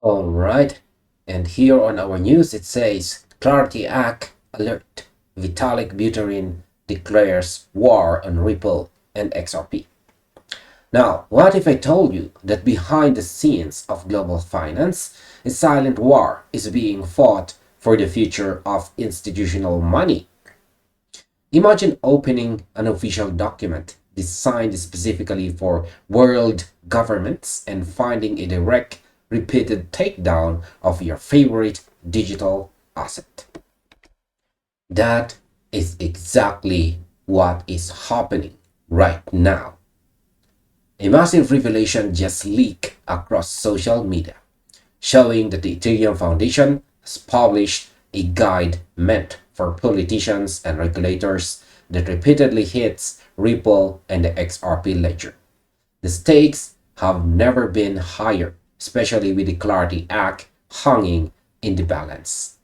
All right, and here on our news it says Clarity Act alert. Vitalik Buterin declares war on Ripple and XRP. Now, what if I told you that behind the scenes of global finance, a silent war is being fought for the future of institutional money? Imagine opening an official document designed specifically for world governments and finding a direct, repeated takedown of your favorite digital asset. That is exactly what is happening right now. A massive revelation just leaked across social media, showing that the Ethereum Foundation has published a guide meant for politicians and regulators that repeatedly hits Ripple and the XRP Ledger. The stakes have never been higher, especially with the Clarity Act hanging in the balance.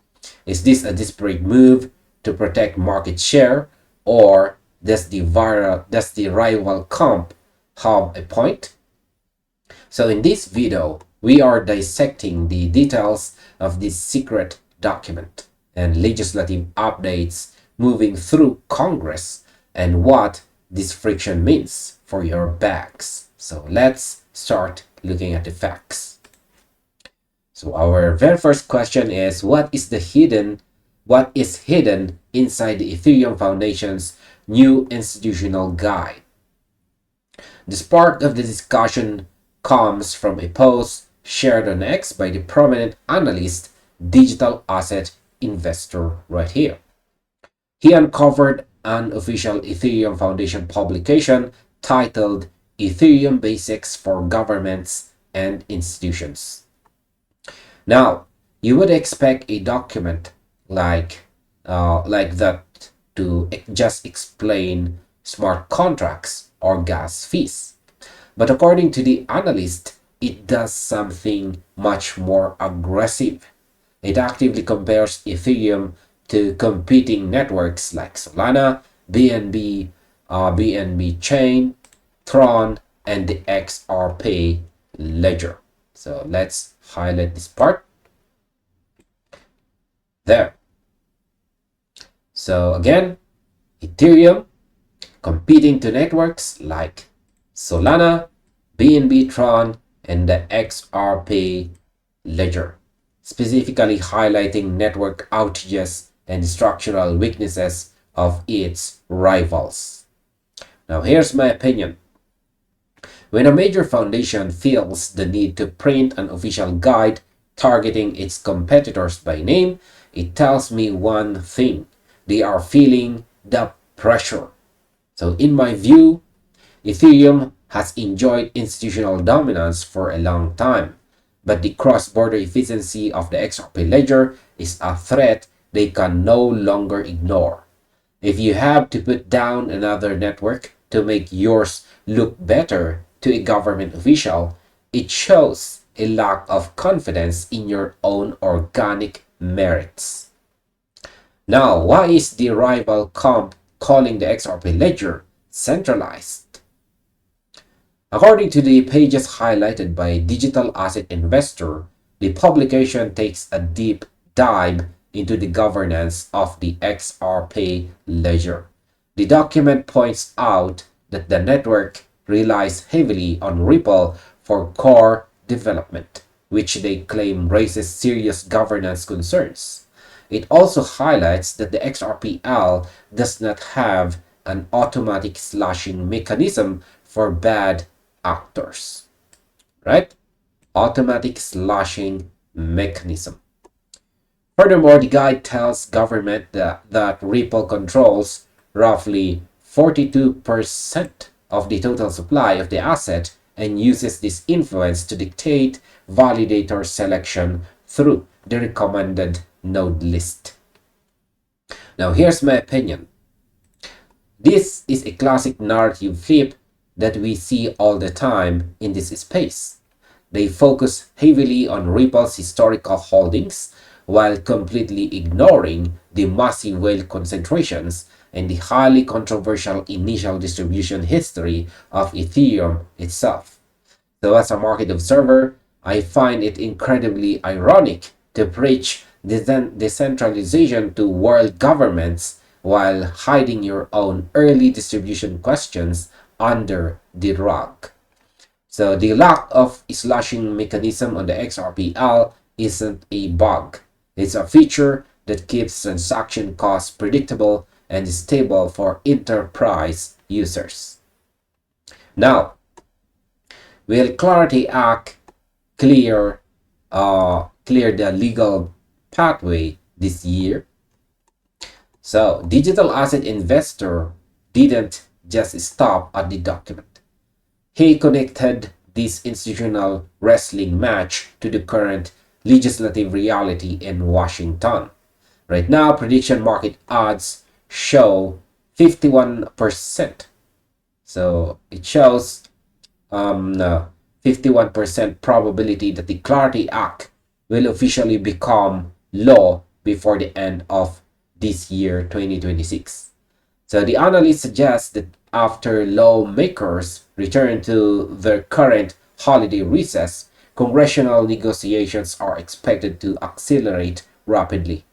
Is this a desperate move to protect market share, or does the rival comp have a point? So in this video, we are dissecting the details of this secret document and legislative updates moving through Congress and what this friction means for your bags. So let's start looking at the facts. So our very first question is what is hidden inside the Ethereum Foundation's new institutional guide? The spark of the discussion comes from a post shared on X by the prominent Analyst Digital Asset Investor right here. He uncovered an official Ethereum Foundation publication titled Ethereum Basics for Governments and Institutions. Now, you would expect a document like that to just explain smart contracts or gas fees. But according to the analyst, it does something much more aggressive. It actively compares Ethereum to competing networks like Solana, BNB Chain, Tron, and the XRP Ledger. So let's highlight this part. There. So again, Ethereum competing to networks like Solana, BNB Tron, and the XRP Ledger, specifically highlighting network outages and structural weaknesses of its rivals. Now, here's my opinion. When a major foundation feels the need to print an official guide targeting its competitors by name, it tells me one thing. They are feeling the pressure. So in my view, Ethereum has enjoyed institutional dominance for a long time, but the cross-border efficiency of the XRP Ledger is a threat they can no longer ignore. If you have to put down another network to make yours look better to a government official, it shows a lack of confidence in your own organic merits. Now, why is the rival comp calling the XRP Ledger centralized? According to the pages highlighted by Digital Asset Investor, the publication takes a deep dive into the governance of the XRP Ledger. The document points out that the network relies heavily on Ripple for core development, which they claim raises serious governance concerns. It also highlights that the XRPL does not have an automatic slashing mechanism for bad actors, right? Automatic slashing mechanism. Furthermore, the guide tells government that Ripple controls roughly 42% of the total supply of the asset and uses this influence to dictate validator selection through the recommended node list. Now, here's my opinion. This is a classic narrative flip that we see all the time in this space. They focus heavily on Ripple's historical holdings while completely ignoring the massive whale concentrations and the highly controversial initial distribution history of Ethereum itself. So as a market observer, I find it incredibly ironic to preach decentralization to world governments while hiding your own early distribution questions under the rug. So the lack of slashing mechanism on the XRPL isn't a bug. It's a feature that keeps transaction costs predictable and stable for enterprise users. Now, will Clarity Act clear the legal pathway this year? So, Digital Asset Investor didn't just stop at the document. He connected this institutional wrestling match to the current legislative reality in Washington. Right now, prediction market odds show 51%. So it shows 51% probability that the Clarity Act will officially become law before the end of this year, 2026. So the analyst suggests that after lawmakers return to their current holiday recess, congressional negotiations are expected to accelerate rapidly.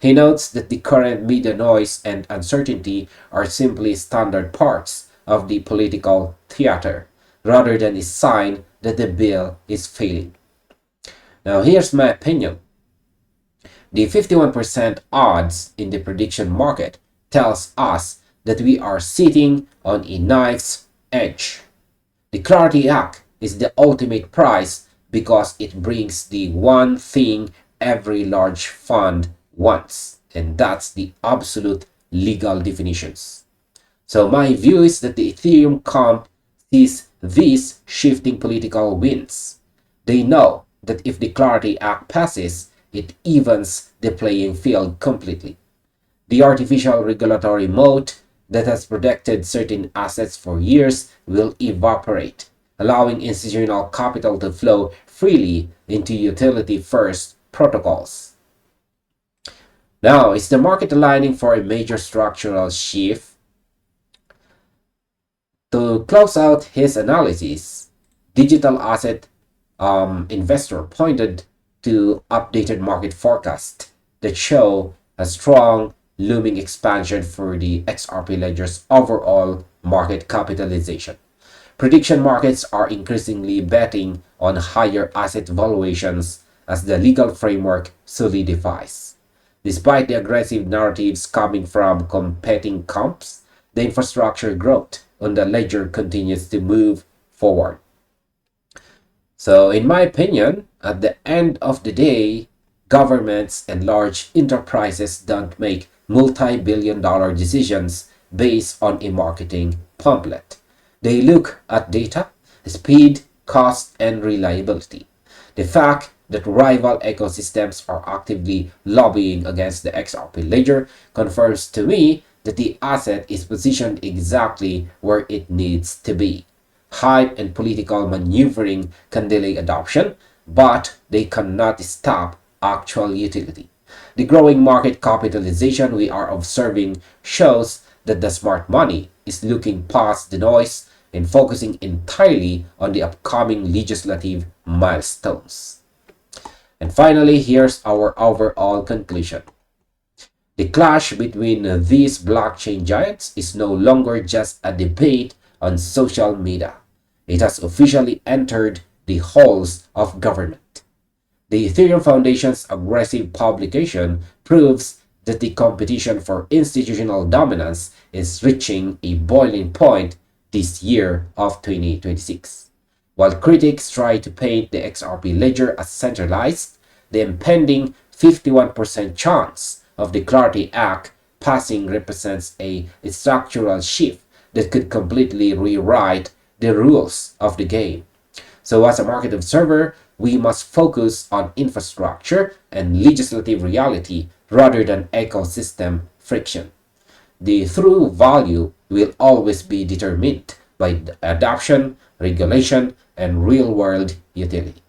He notes that the current media noise and uncertainty are simply standard parts of the political theater, rather than a sign that the bill is failing. Now, here's my opinion. The 51% odds in the prediction market tells us that we are sitting on a knife's edge. The Clarity Act is the ultimate prize because it brings the one thing every large fund wants, and that's the absolute legal definitions. So my view is that the Ethereum camp sees these shifting political winds. They know that if the Clarity Act passes, it evens the playing field completely. The artificial regulatory moat that has protected certain assets for years will evaporate, allowing institutional capital to flow freely into utility-first protocols. Now, is the market aligning for a major structural shift? To close out his analysis, Digital Asset Investor pointed to updated market forecasts that show a strong looming expansion for the XRP Ledger's overall market capitalization. Prediction markets are increasingly betting on higher asset valuations as the legal framework solidifies. Despite the aggressive narratives coming from competing camps, the infrastructure growth on the ledger continues to move forward. So, in my opinion, at the end of the day, governments and large enterprises don't make multi-billion-dollar decisions based on a marketing pamphlet. They look at data, speed, cost, and reliability. The fact that rival ecosystems are actively lobbying against the XRP Ledger confirms to me that the asset is positioned exactly where it needs to be. Hype and political maneuvering can delay adoption, but they cannot stop actual utility. The growing market capitalization we are observing shows that the smart money is looking past the noise and focusing entirely on the upcoming legislative milestones. And finally, here's our overall conclusion. The clash between these blockchain giants is no longer just a debate on social media. It has officially entered the halls of government. The Ethereum Foundation's aggressive publication proves that the competition for institutional dominance is reaching a boiling point this year of 2026. While critics try to paint the XRP Ledger as centralized, the impending 51% chance of the Clarity Act passing represents a structural shift that could completely rewrite the rules of the game. So as a market observer, we must focus on infrastructure and legislative reality rather than ecosystem friction. The true value will always be determined by adoption, regulation, and real-world utility.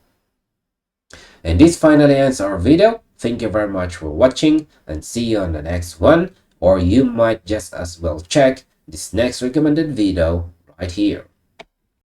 And this finally ends our video. Thank you very much for watching and see you on the next one. Or you might just as well check this next recommended video right here.